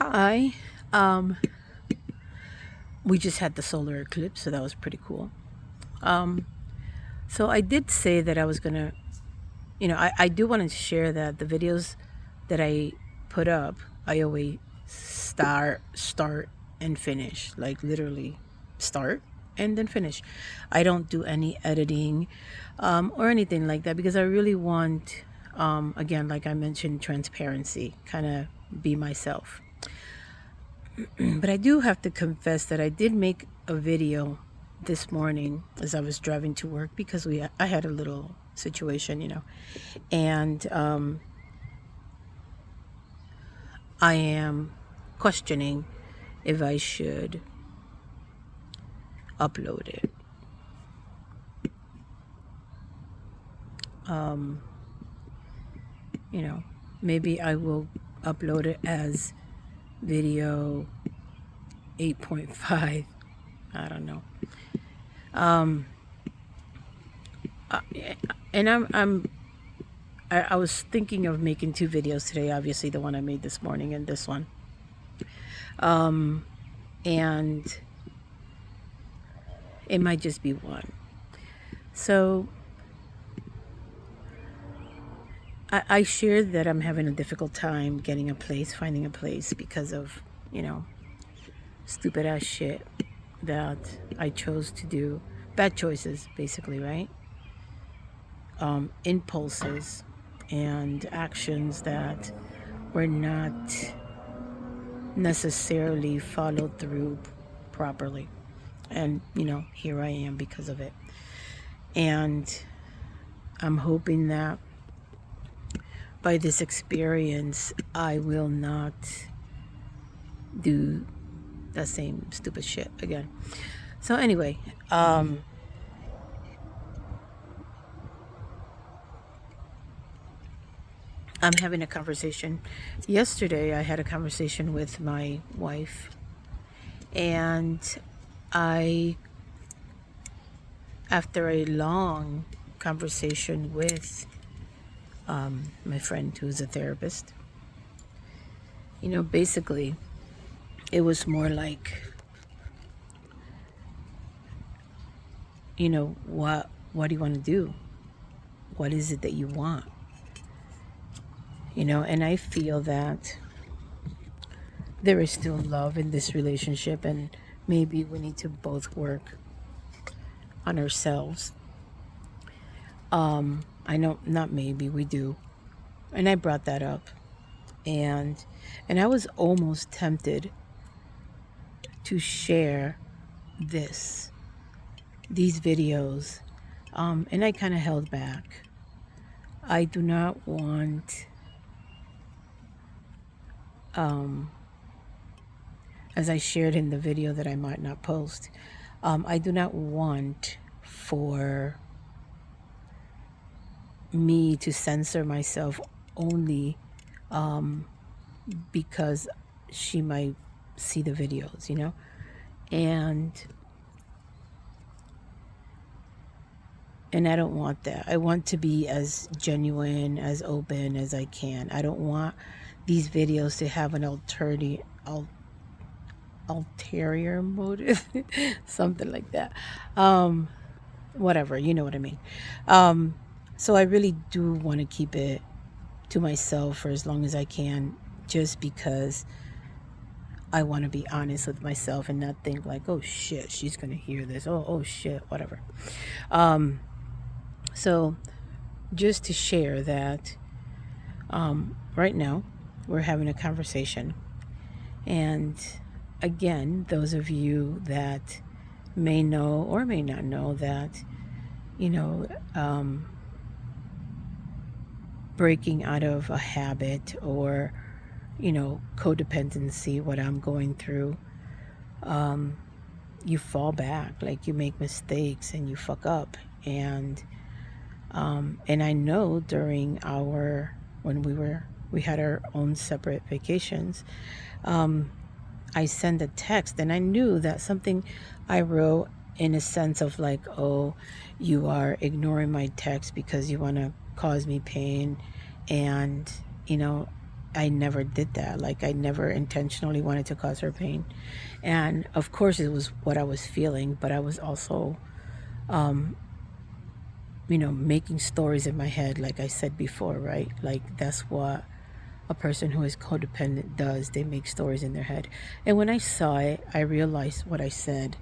Hi. Um, we just had the solar eclipse, so that was pretty cool. Um, so I did say that I was gonna, I do want to share that the videos that I put up, I always start, and finish, like literally start and then finish. I don't do any editing or anything like that because I really want, again, like I mentioned, transparency, kind of be myself. But I do have to confess that I did make a video this morning as I was driving to work because I had a little situation, and I am questioning if I should upload it. Um, Maybe I will upload it as video 8.5. I don't know. Um, and I was thinking of making two videos today. Obviously, the one I made this morning and this one. And it might just be one. So I shared that I'm having a difficult time getting a place, finding a place because of, stupid ass shit that I chose to do. Bad choices, basically, right? Impulses and actions that were not necessarily followed through properly. And, here I am because of it. And I'm hoping that by this experience, I will not do that same stupid shit again. So anyway, I'm having a conversation. Yesterday, I had a conversation with my wife, and after a long conversation with my friend who's a therapist, basically, it was more like, what do you want to do? What is it that you want? And I feel that there is still love in this relationship, and maybe we need to both work on ourselves. I know, not maybe, we do. And I brought that up. And I was almost tempted to share these videos. And I kind of held back. I do not want, as I shared in the video that I might not post, I do not want for me to censor myself only because she might see the videos, and I don't want that. I want to be as genuine, as open as I can. I don't want these videos to have an ulterior motive, something like that. Whatever, you know what I mean. So I really do want to keep it to myself for as long as I can, just because I want to be honest with myself and not think like, oh shit, she's gonna hear this. Oh shit, whatever. So just to share that, right now we're having a conversation, and again, those of you that may know or may not know that, breaking out of a habit or, codependency, what I'm going through, you fall back, like you make mistakes and you fuck up. And I know during when we had our own separate vacations, I sent a text and I knew that something I wrote in a sense of like, oh, you are ignoring my text because you want to cause me pain, and I never did that. Like, I never intentionally wanted to cause her pain. And of course, it was what I was feeling, but I was also, making stories in my head, like I said before, right? Like, that's what a person who is codependent does. They make stories in their head. And when I saw it, I realized what I said.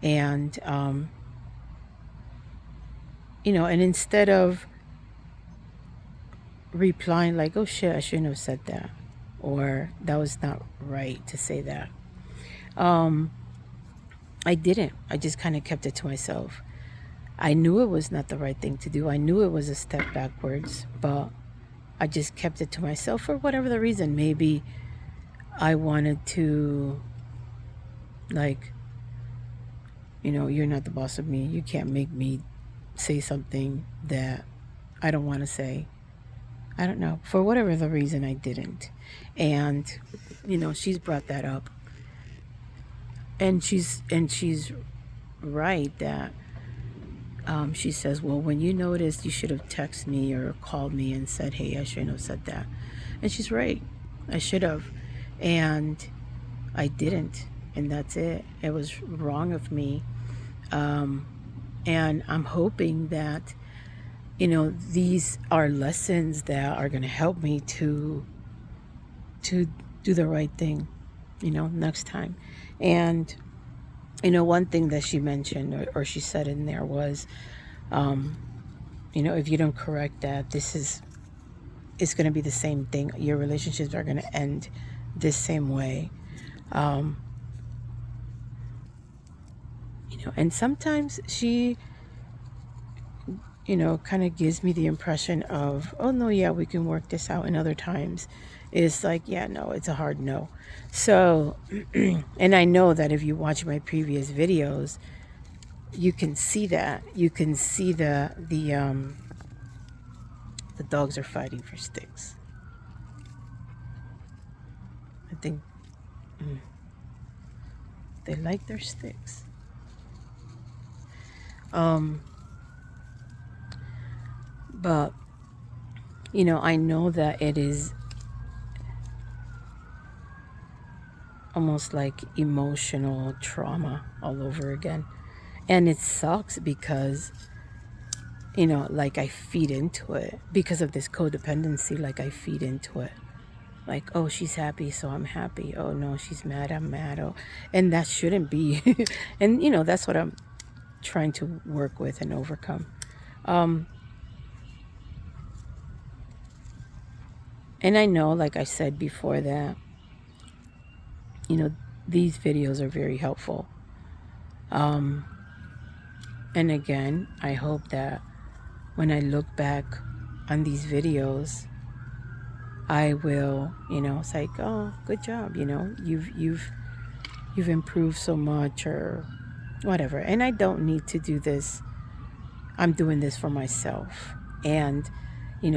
And, and instead of replying like, oh shit, I shouldn't have said that, or that was not right to say that, I didn't. I just kind of kept it to myself. I knew it was not the right thing to do. I knew it was a step backwards, but I just kept it to myself for whatever the reason. Maybe I wanted to, like, you're not the boss of me. You can't make me say something that I don't want to say. I don't know. For whatever the reason, I didn't. And, she's brought that up. And she's right that she says, well, when you noticed, you should have texted me or called me and said, hey, I shouldn't have said that. And she's right. I should have. And I didn't. And that's it. It was wrong of me. And I'm hoping that, these are lessons that are going to help me to do the right thing, next time. And, one thing that she mentioned or she said in there was, if you don't correct that, it's going to be the same thing. Your relationships are going to end this same way. And sometimes she, kind of gives me the impression of, oh no, yeah, we can work this out. And other times it's like, yeah, no, it's a hard no. So, and I know that if you watch my previous videos, you can see that. You can see the dogs are fighting for sticks. I think they like their sticks. But, I know that it is almost like emotional trauma all over again. And it sucks because, like I feed into it because of this codependency. Like I feed into it. Like, oh, she's happy, so I'm happy. Oh, no, she's mad, I'm mad. Oh, and that shouldn't be. And, that's what I'm trying to work with and overcome. And I know, like I said before, that, these videos are very helpful. And again, I hope that when I look back on these videos, I will, it's like, oh, good job, you've improved so much or whatever. And I don't need to do this. I'm doing this for myself. And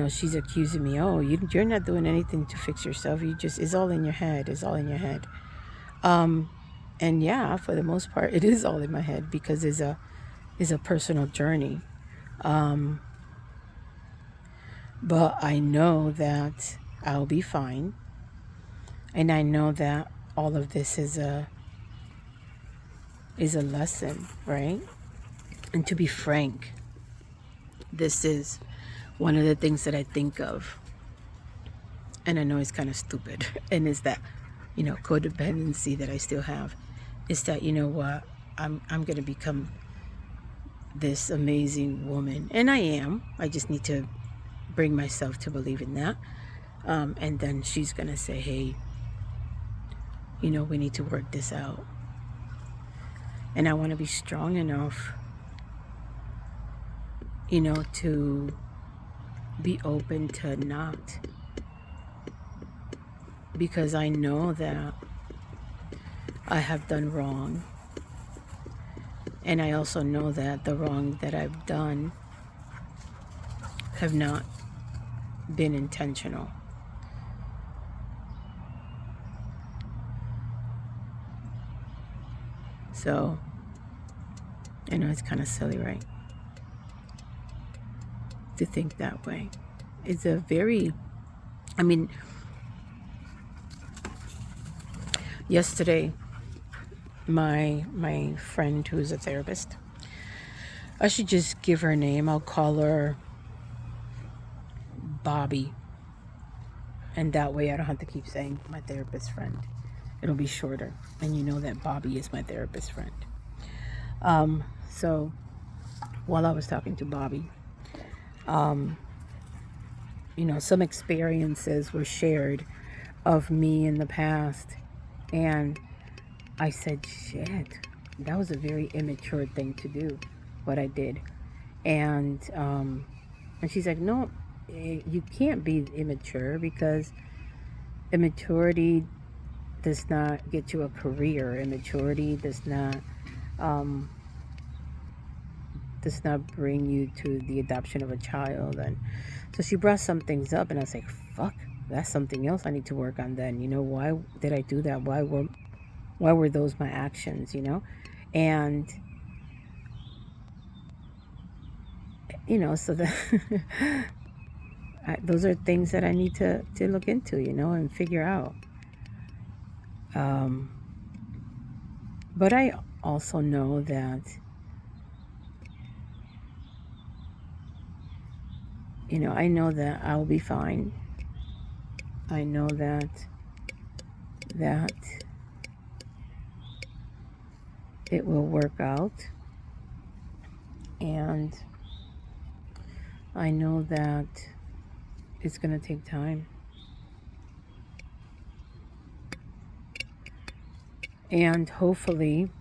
she's accusing me, oh, you're not doing anything to fix yourself. It's all in your head. It's all in your head. And yeah, for the most part, it is all in my head because it's a personal journey. But I know that I'll be fine. And I know that all of this is a lesson, right? And to be frank, this is one of the things that I think of, and I know it's kind of stupid, and is that, codependency that I still have, is that, what, I'm going to become this amazing woman, and I am. I just need to bring myself to believe in that, and then she's going to say, hey, we need to work this out, and I want to be strong enough, to be open to not, because I know that I have done wrong, and I also know that the wrong that I've done have not been intentional. So I know it's kind of silly, right, to think that way. It's a very, Yesterday, my friend who's a therapist, I should just give her a name. I'll call her Bobby. And that way I don't have to keep saying my therapist friend. It'll be shorter. And you know that Bobby is my therapist friend. So while I was talking to Bobby, some experiences were shared of me in the past. And I said, shit, that was a very immature thing to do, what I did. And she's like, no, you can't be immature because immaturity does not get you a career. Immaturity does not bring you to the adoption of a child. And so she brought some things up, and I was like, fuck, that's something else I need to work on then. Why did I do that? Why were those my actions, And so that those are things that I need to look into, and figure out. But I also know that, I know that I'll be fine. I know that it will work out. And I know that it's going to take time. And hopefully,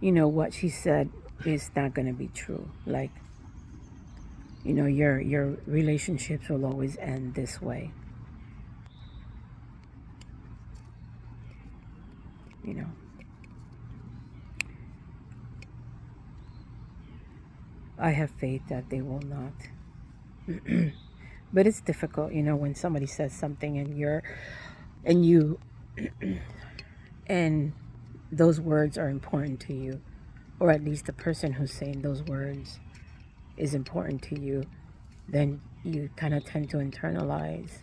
what she said is not going to be true. Like, your relationships will always end this way. I have faith that they will not. But it's difficult, when somebody says something and you and those words are important to you, or at least the person who's saying those words is important to you, then you kind of tend to internalize.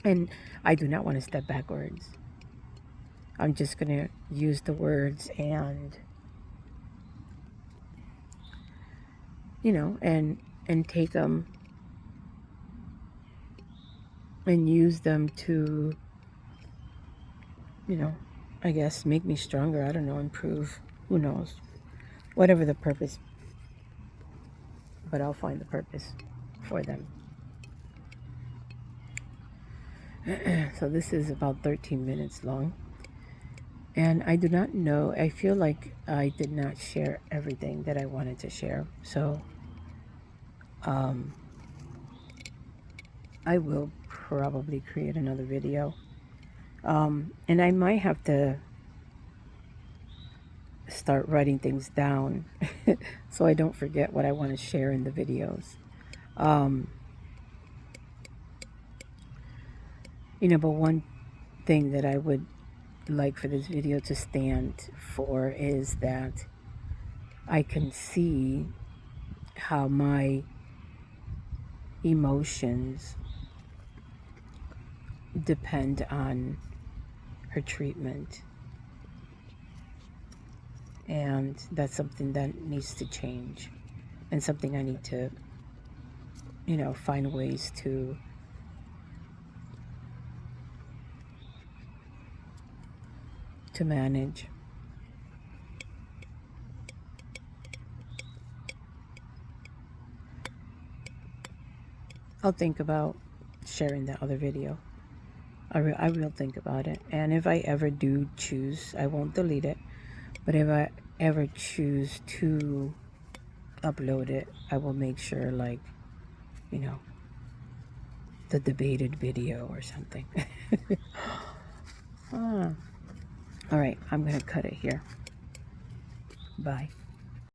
And I do not want to step backwards. I'm just going to use the words and and take them and use them to, I guess, make me stronger. I don't know, improve. Who knows? Whatever the purpose. But I'll find the purpose for them. So this is about 13 minutes long. And I do not know. I feel like I did not share everything that I wanted to share. So I will probably create another video. And I might have to start writing things down so I don't forget what I want to share in the videos. But one thing that I would like for this video to stand for is that I can see how my emotions depend on her treatment. And that's something that needs to change, and something I need to, find ways to manage. I'll think about sharing that other video. I will think about it. And if I ever do choose, I won't delete it. But if I ever choose to upload it, I will make sure, like, the debated video or something. All right, I'm going to cut it here. Bye.